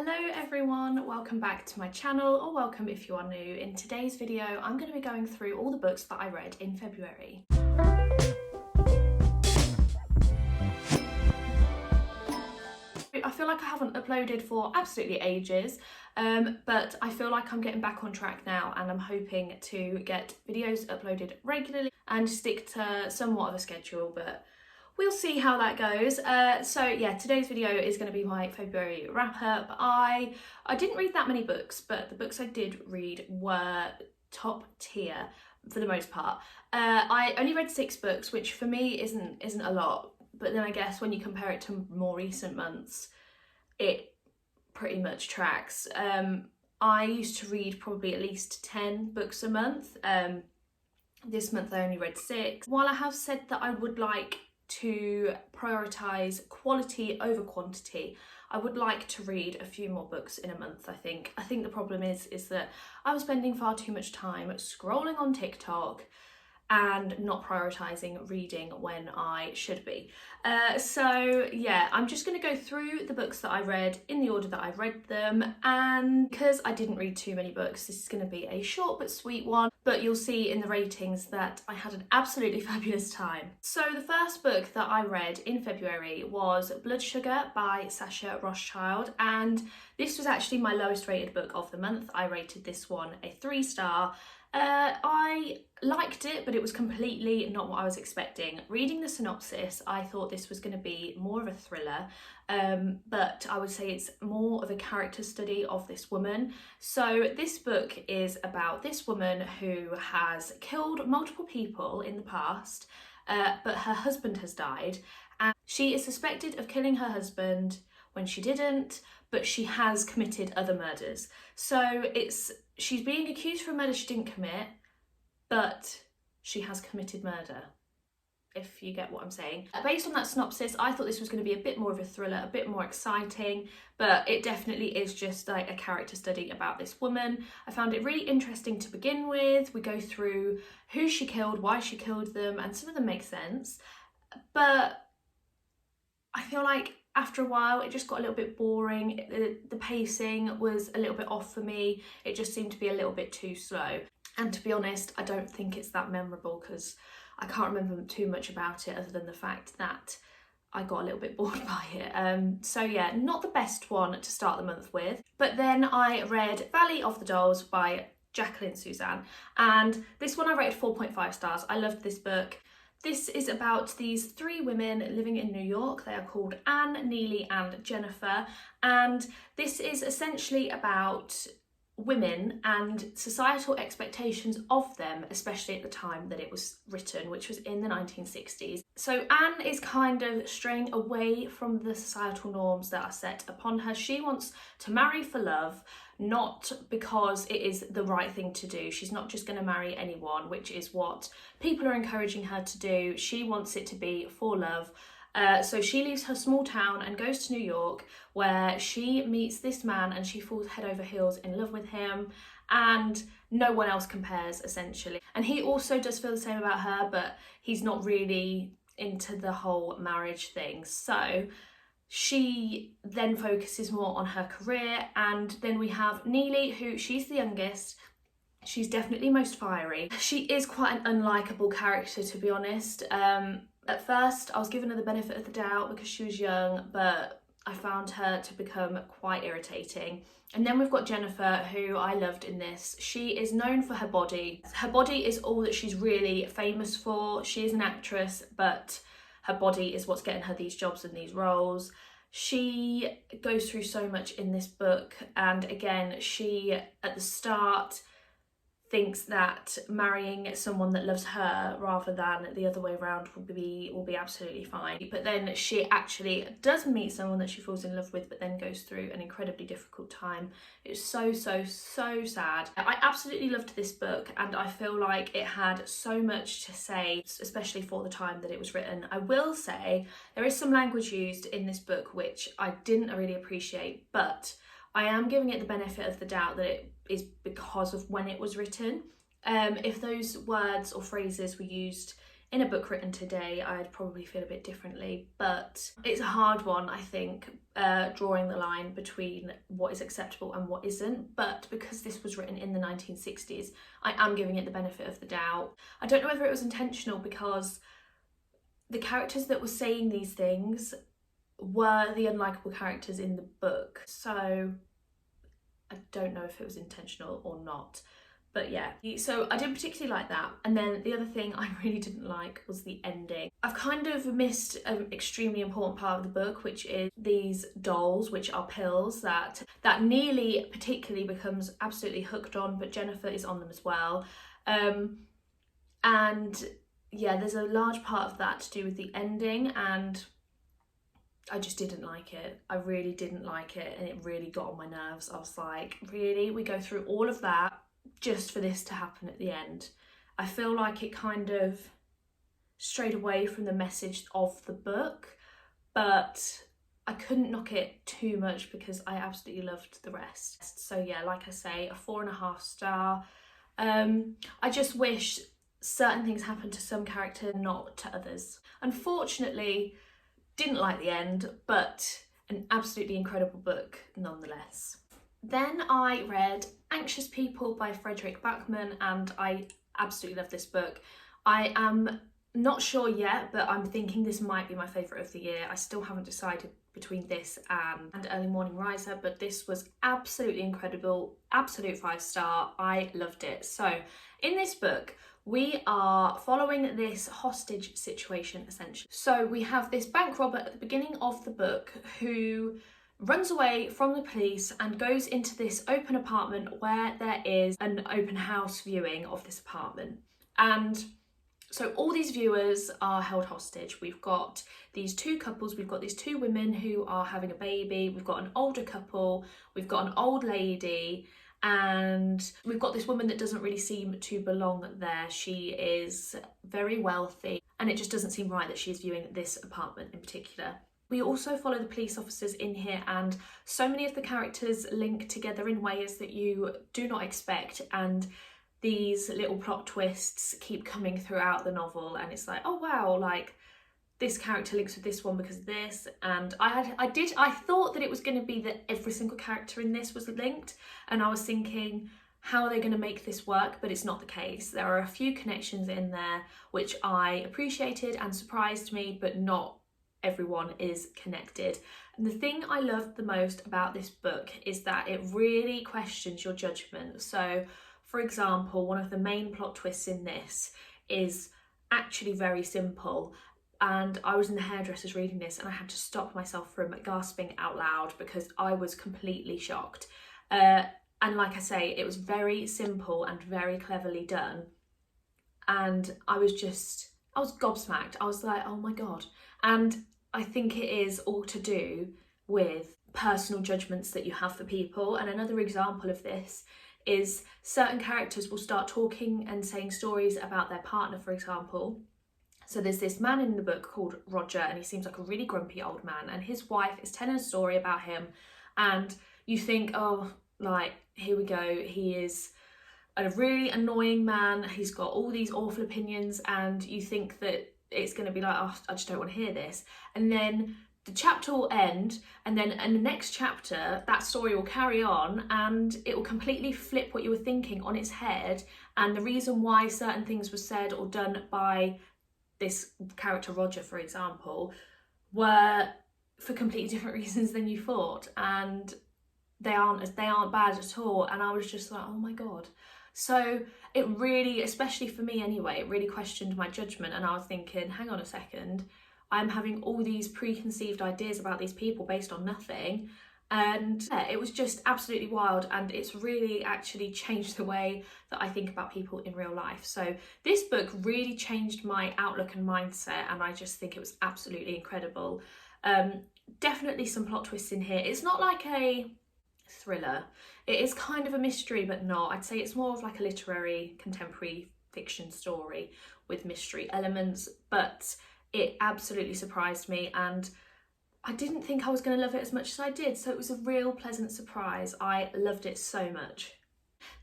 Hello everyone, welcome back to my channel, or welcome if you are new. In today's video, I'm going to be going through all the books that I read in February. I feel like I haven't uploaded for absolutely ages, but I feel like I'm getting back on track now, and I'm hoping to get videos uploaded regularly and stick to somewhat of a schedule, but we'll see how that goes. So yeah, today's video is going to be my February wrap up. I didn't read that many books, but the books I did read were top tier for the most part. I only read 6 books, which for me isn't a lot, but then I guess when you compare it to more recent months, it pretty much tracks. I used to read probably at least 10 books a month. This month I only read 6. While I have said that I would like to prioritise quality over quantity, I would like to read a few more books in a month. I think the problem is that I was spending far too much time scrolling on TikTok and not prioritising reading when I should be. So yeah, I'm just going to go through the books that I read in the order that I read them, and because I didn't read too many books, this is going to be a short but sweet one, but you'll see in the ratings that I had an absolutely fabulous time. So the first book that I read in February was Blood Sugar by Sasha Rothchild, and this was actually my lowest rated book of the month. I rated this one a 3-star. I liked it, but it was completely not what I was expecting. Reading the synopsis, I thought this was going to be more of a thriller, but I would say it's more of a character study of this woman. So this book is about this woman who has killed multiple people in the past, but her husband has died, and she is suspected of killing her husband when she didn't, but she has committed other murders. So she's being accused for a murder she didn't commit, but she has committed murder, if you get what I'm saying. Based on that synopsis, I thought this was going to be a bit more of a thriller, a bit more exciting, but it definitely is just like a character study about this woman. I found it really interesting to begin with. We go through who she killed, why she killed them, and some of them make sense, but I feel like after a while it just got a little bit boring. The pacing was a little bit off for me. It just seemed to be a little bit too slow, and to be honest, I don't think it's that memorable because I can't remember too much about it other than the fact that I got a little bit bored by it. So yeah, not the best one to start the month with. But then I read Valley of the Dolls by Jacqueline Susann, and this one I rated 4.5 stars. I loved this book. This is about these 3 women living in New York. They are called Anne, Neely and Jennifer, and this is essentially about women and societal expectations of them, especially at the time that it was written, which was in the 1960s. So Anne is kind of straying away from the societal norms that are set upon her. She wants to marry for love, not because it is the right thing to do. She's not just going to marry anyone, which is what people are encouraging her to do. She wants it to be for love. So she leaves her small town and goes to New York, where she meets this man and she falls head over heels in love with him, and no one else compares, essentially. And he also does feel the same about her, but he's not really into the whole marriage thing. So she then focuses more on her career, and then we have Neely, who she's the youngest. She's definitely most fiery. She is quite an unlikable character, to be honest. At first, I was giving her the benefit of the doubt because she was young, but I found her to become quite irritating. And then we've got Jennifer, who I loved in this. She is known for her body. Her body is all that she's really famous for. She is an actress, but her body is what's getting her these jobs and these roles. She goes through so much in this book, and again, she, at the start, thinks that marrying someone that loves her rather than the other way around will be absolutely fine. But then she actually does meet someone that she falls in love with, but then goes through an incredibly difficult time. It's so sad. I absolutely loved this book, and I feel like it had so much to say, especially for the time that it was written. I will say there is some language used in this book which I didn't really appreciate, but I am giving it the benefit of the doubt that it is because of when it was written. If those words or phrases were used in a book written today, I'd probably feel a bit differently, but it's a hard one, I think, drawing the line between what is acceptable and what isn't. But because this was written in the 1960s, I am giving it the benefit of the doubt. I don't know whether it was intentional, because the characters that were saying these things were the unlikable characters in the book, so I don't know if it was intentional or not. But yeah, so I didn't particularly like that. And then the other thing I really didn't like was the ending. I've kind of missed an extremely important part of the book, which is these dolls, which are pills that Neely particularly becomes absolutely hooked on, but Jennifer is on them as well. And yeah, there's a large part of that to do with the ending, and I just didn't like it. I really didn't like it, and it really got on my nerves. I was like, really? We go through all of that just for this to happen at the end? I feel like it kind of strayed away from the message of the book, but I couldn't knock it too much because I absolutely loved the rest. So yeah, like I say, a 4.5 star. I just wish certain things happened to some characters, not to others. Unfortunately, didn't like the end, but an absolutely incredible book nonetheless. Then I read Anxious People by Fredrik Backman, and I absolutely love this book. I am not sure yet, but I'm thinking this might be my favourite of the year. I still haven't decided between this and Early Morning Riser, but this was absolutely incredible, absolute 5 star. I loved it. So in this book, we are following this hostage situation essentially. So we have this bank robber at the beginning of the book who runs away from the police and goes into this open apartment where there is an open house viewing of this apartment. And so all these viewers are held hostage. We've got these 2 couples, we've got these 2 women who are having a baby, we've got an older couple, we've got an old lady, and we've got this woman that doesn't really seem to belong there. She is very wealthy, and it just doesn't seem right that she's viewing this apartment in particular. We also follow the police officers in here, and so many of the characters link together in ways that you do not expect, and these little plot twists keep coming throughout the novel, and it's like, oh wow, like this character links with this one because of this. And I thought that it was going to be that every single character in this was linked, and I was thinking, how are they going to make this work? But it's not the case. There are a few connections in there which I appreciated and surprised me, but not everyone is connected. And the thing I loved the most about this book is that it really questions your judgment. So for example, one of the main plot twists in this is actually very simple, and I was in the hairdressers reading this and I had to stop myself from gasping out loud because I was completely shocked. And like I say, it was very simple and very cleverly done, and I was gobsmacked. I was like, oh my god. And I think it is all to do with personal judgments that you have for people. And another example of this is certain characters will start talking and saying stories about their partner, for example. So there's this man in the book called Roger, and he seems like a really grumpy old man, and his wife is telling a story about him, and you think, oh, like, here we go, he is a really annoying man, he's got all these awful opinions, and you think that it's going to be like, oh, I just don't want to hear this. And then the chapter will end, and then in the next chapter that story will carry on, and it will completely flip what you were thinking on its head, and the reason why certain things were said or done by this character Roger, for example, were for completely different reasons than you thought, and they aren't bad at all. And I was just like, oh my god. So it really, especially for me anyway, it really questioned my judgment, and I was thinking, hang on a second, I'm having all these preconceived ideas about these people based on nothing. And yeah, it was just absolutely wild, and it's really actually changed the way that I think about people in real life. So this book really changed my outlook and mindset, and I just think it was absolutely incredible. Definitely some plot twists in here. It's not like a thriller. It is kind of a mystery, but not. I'd say it's more of like a literary contemporary fiction story with mystery elements, but it absolutely surprised me, and I didn't think I was going to love it as much as I did, so it was a real pleasant surprise. I loved it so much.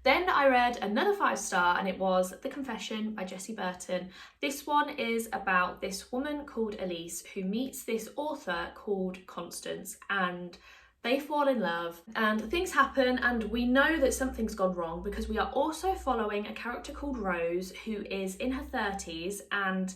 Then I read another 5-star, and it was The Confession by Jessie Burton. This one is about this woman called Elise who meets this author called Constance, and they fall in love and things happen, and we know that something's gone wrong because we are also following a character called Rose who is in her 30s, and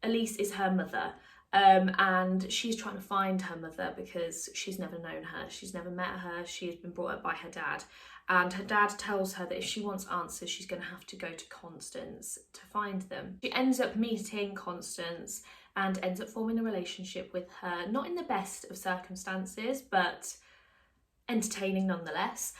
Elise is her mother. And she's trying to find her mother because she's never known her, she's never met her, she's been brought up by her dad. And her dad tells her that if she wants answers, she's going to have to go to Constance to find them. She ends up meeting Constance and ends up forming a relationship with her, not in the best of circumstances, but entertaining nonetheless.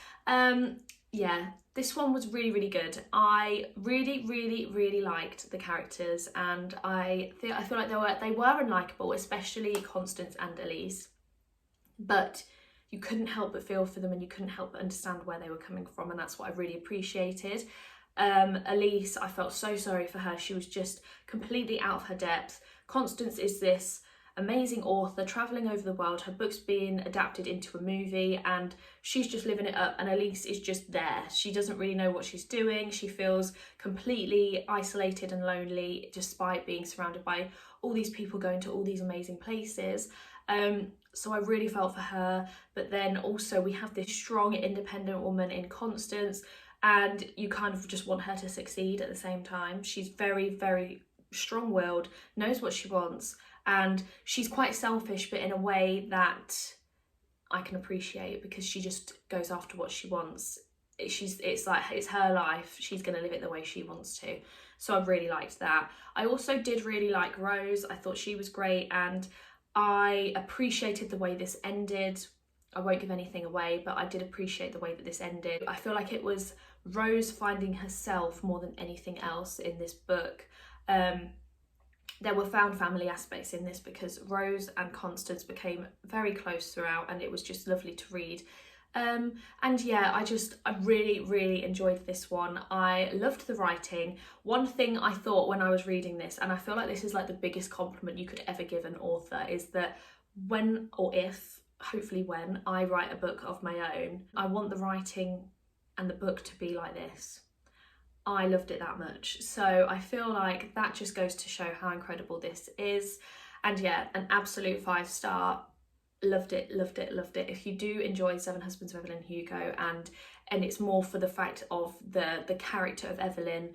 Yeah, this one was really, really good. I really, really, really liked the characters, and I feel like they were unlikable, especially Constance and Elise, but you couldn't help but feel for them, and you couldn't help but understand where they were coming from, and that's what I really appreciated. Elise, I felt so sorry for her. She was just completely out of her depth. Constance is this amazing author travelling over the world. Her book's being adapted into a movie and she's just living it up, and Elise is just there. She doesn't really know what she's doing. She feels completely isolated and lonely despite being surrounded by all these people going to all these amazing places. So I really felt for her, but then also we have this strong independent woman in Constance, and you kind of just want her to succeed at the same time. She's very, very strong-willed, knows what she wants, and she's quite selfish, but in a way that I can appreciate, because she just goes after what she wants. It's like it's her life, she's going to live it the way she wants to. So I really liked that. I also did really like Rose. I thought she was great, and I appreciated the way this ended. I won't give anything away, but I did appreciate the way that this ended. I feel like it was Rose finding herself more than anything else in this book. There were found family aspects in this because Rose and Constance became very close throughout, and it was just lovely to read. And yeah, I really, really enjoyed this one. I loved the writing. One thing I thought when I was reading this, and I feel like this is like the biggest compliment you could ever give an author, is that when, or if, hopefully when, I write a book of my own, I want the writing and the book to be like this. I loved it that much. So I feel like that just goes to show how incredible this is. And yeah, an absolute 5-star. Loved it, loved it, loved it. If you do enjoy Seven Husbands of Evelyn Hugo, and it's more for the fact of the character of Evelyn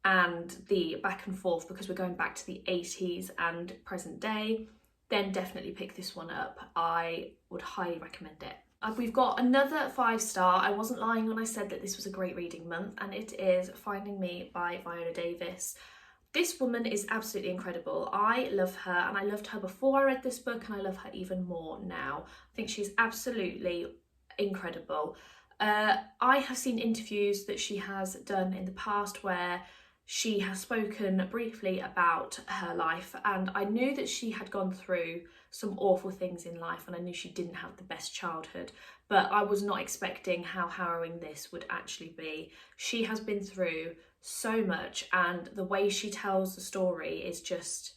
and the back and forth, because we're going back to the 80s and present day, then definitely pick this one up. I would highly recommend it. We've got another 5-star. I wasn't lying when I said that this was a great reading month, and it is Finding Me by Viola Davis. This woman is absolutely incredible. I love her, and I loved her before I read this book, and I love her even more now. I think she's absolutely incredible. I have seen interviews that she has done in the past where she has spoken briefly about her life, and I knew that she had gone through some awful things in life, and I knew she didn't have the best childhood, but I was not expecting how harrowing this would actually be. She has been through so much, and the way she tells the story is just,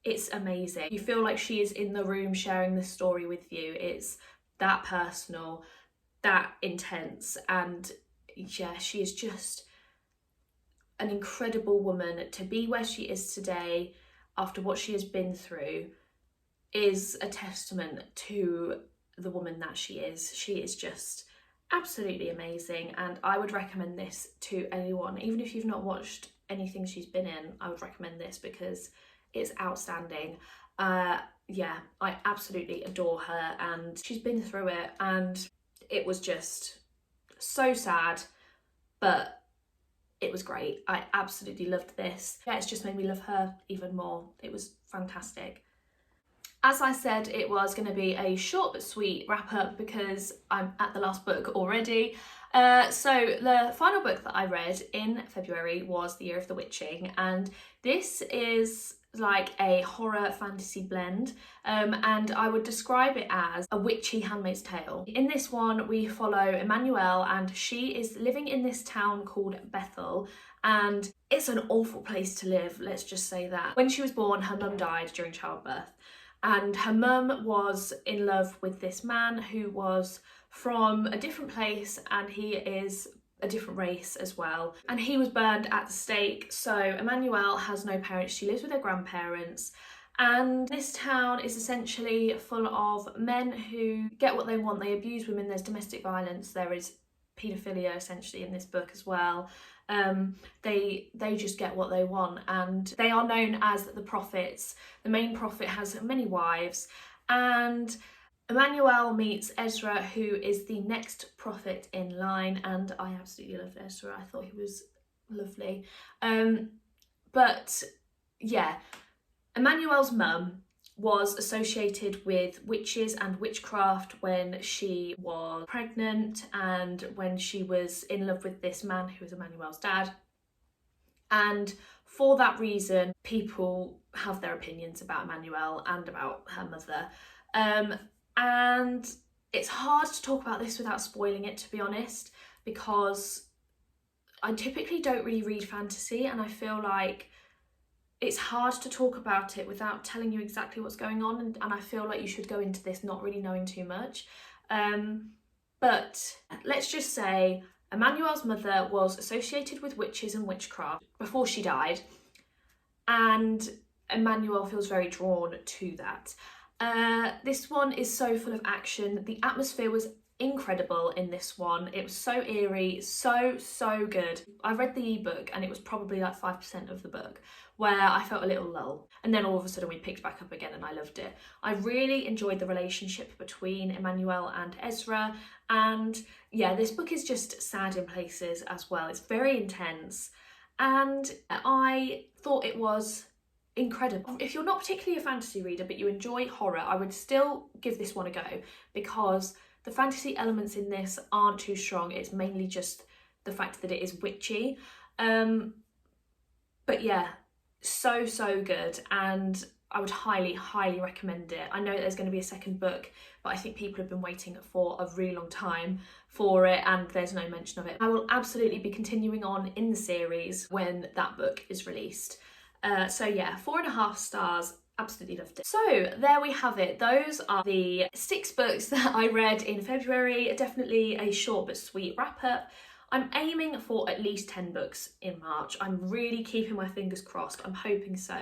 it's amazing. You feel like she is in the room sharing the story with you. It's that personal, that intense, and yeah, she is just an incredible woman. To be where she is today after what she has been through is a testament to the woman that she is. She is just absolutely amazing, and I would recommend this to anyone. Even if you've not watched anything she's been in, I would recommend this because it's outstanding. Yeah, I absolutely adore her, and she's been through it, and it was just so sad, but it was great. I absolutely loved this. Yeah, it's just made me love her even more. It was fantastic. As I said, it was going to be a short but sweet wrap up because I'm at the last book already. So the final book that I read in February was The Year of the Witching, and this is like a horror fantasy blend, and I would describe it as a witchy Handmaid's Tale. In this one we follow Emmanuelle, and she is living in this town called Bethel, and it's an awful place to live, let's just say that. When she was born, her mum died during childbirth, and her mum was in love with this man who was from a different place, and he is a different race as well, and he was burned at the stake. So Emmanuelle has no parents, she lives with her grandparents, and this town is essentially full of men who get what they want. They abuse women, there's domestic violence, there is paedophilia essentially in this book as well. They just get what they want, and they are known as the prophets. The main prophet has many wives, and Emmanuelle meets Ezra, who is the next prophet in line, and I absolutely loved Ezra. I thought he was lovely. But yeah, Emmanuelle's mum was associated with witches and witchcraft when she was pregnant and when she was in love with this man who was Emmanuelle's dad. And for that reason, people have their opinions about Emmanuelle and about her mother. And it's hard to talk about this without spoiling it, to be honest, because I typically don't really read fantasy, and I feel like it's hard to talk about it without telling you exactly what's going on, and I feel like you should go into this not really knowing too much. But let's just say Emmanuelle's mother was associated with witches and witchcraft before she died, and Emmanuelle feels very drawn to that. This one is so full of action. The atmosphere was incredible in this one. It was so eerie, so good. I read the ebook and it was probably like 5% of the book where I felt a little lull, and then all of a sudden we picked back up again and I loved it. I really enjoyed the relationship between Emmanuelle and Ezra, and yeah, this book is just sad in places as well. It's very intense, and I thought it was incredible. If you're not particularly a fantasy reader but you enjoy horror, I would still give this one a go, because the fantasy elements in this aren't too strong. It's mainly just the fact that it is witchy. But yeah, so good, and I would highly recommend it. I know there's going to be a second book, but I think people have been waiting for a really long time for it, and there's no mention of it. I will absolutely be continuing on in the series when that book is released. So yeah, 4.5 stars. Absolutely loved it. So there we have it. Those are the 6 books that I read in February. Definitely a short but sweet wrap up. I'm aiming for at least 10 books in March. I'm really keeping my fingers crossed. I'm hoping so,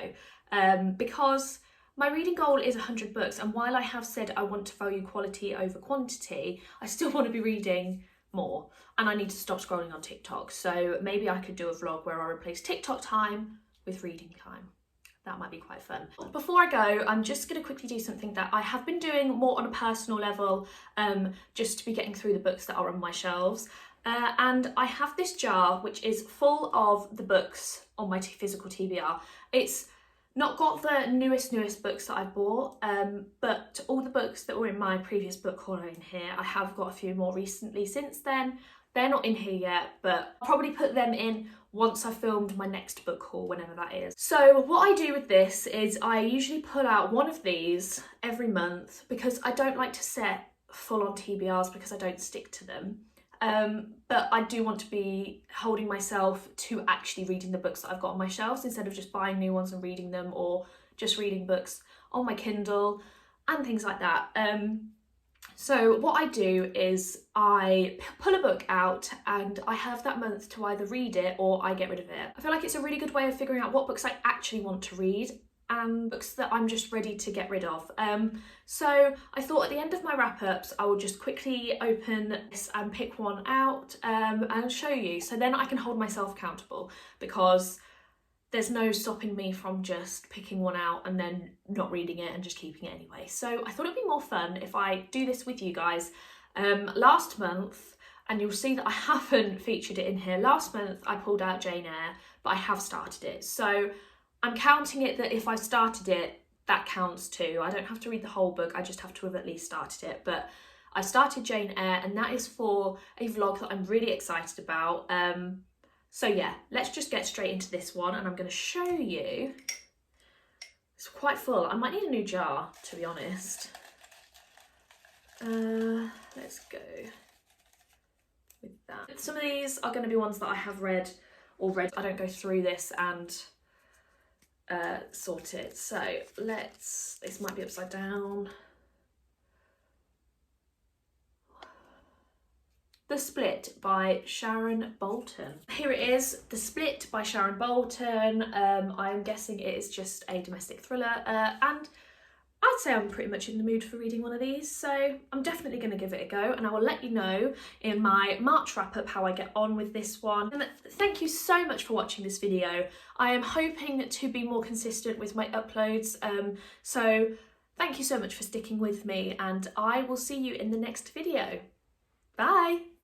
because my reading goal is 100 books, and while I have said I want to value quality over quantity, I still want to be reading more, and I need to stop scrolling on TikTok. So maybe I could do a vlog where I replace TikTok time with reading time. That might be quite fun. Before I go, I'm just going to quickly do something that I have been doing more on a personal level, just to be getting through the books that are on my shelves. And I have this jar which is full of the books on my physical TBR. It's not got the newest books that I bought, but all the books that were in my previous book haul are in here. I have got a few more recently since then. They're not in here yet, but I'll probably put them in once I've filmed my next book haul, whenever that is. So what I do with this is I usually pull out one of these every month, because I don't like to set full on TBRs because I don't stick to them. But I do want to be holding myself to actually reading the books that I've got on my shelves, instead of just buying new ones and reading them, or just reading books on my Kindle and things like that. So what I do is I pull a book out and I have that month to either read it or I get rid of it. I feel like it's a really good way of figuring out what books I actually want to read and books that I'm just ready to get rid of. So I thought at the end of my wrap-ups I will just quickly open this and pick one out and show you, so then I can hold myself accountable, because there's no stopping me from just picking one out and then not reading it and just keeping it anyway. So I thought it'd be more fun if I do this with you guys. Last month, and you'll see that I haven't featured it in here, last month I pulled out Jane Eyre, but I have started it. So I'm counting it that if I started it, that counts too. I don't have to read the whole book, I just have to have at least started it. But I started Jane Eyre, and that is for a vlog that I'm really excited about. So yeah, let's just get straight into this one, and I'm going to show you. It's quite full. I might need a new jar, to be honest. Let's go with that. Some of these are going to be ones that I have read already. I don't go through this and sort it. So this might be upside down. The Split by Sharon Bolton. Here it is, The Split by Sharon Bolton. I'm guessing it is just a domestic thriller, and I'd say I'm pretty much in the mood for reading one of these, so I'm definitely going to give it a go, and I will let you know in my March wrap-up how I get on with this one. And thank you so much for watching this video. I am hoping to be more consistent with my uploads, so thank you so much for sticking with me, and I will see you in the next video. Bye!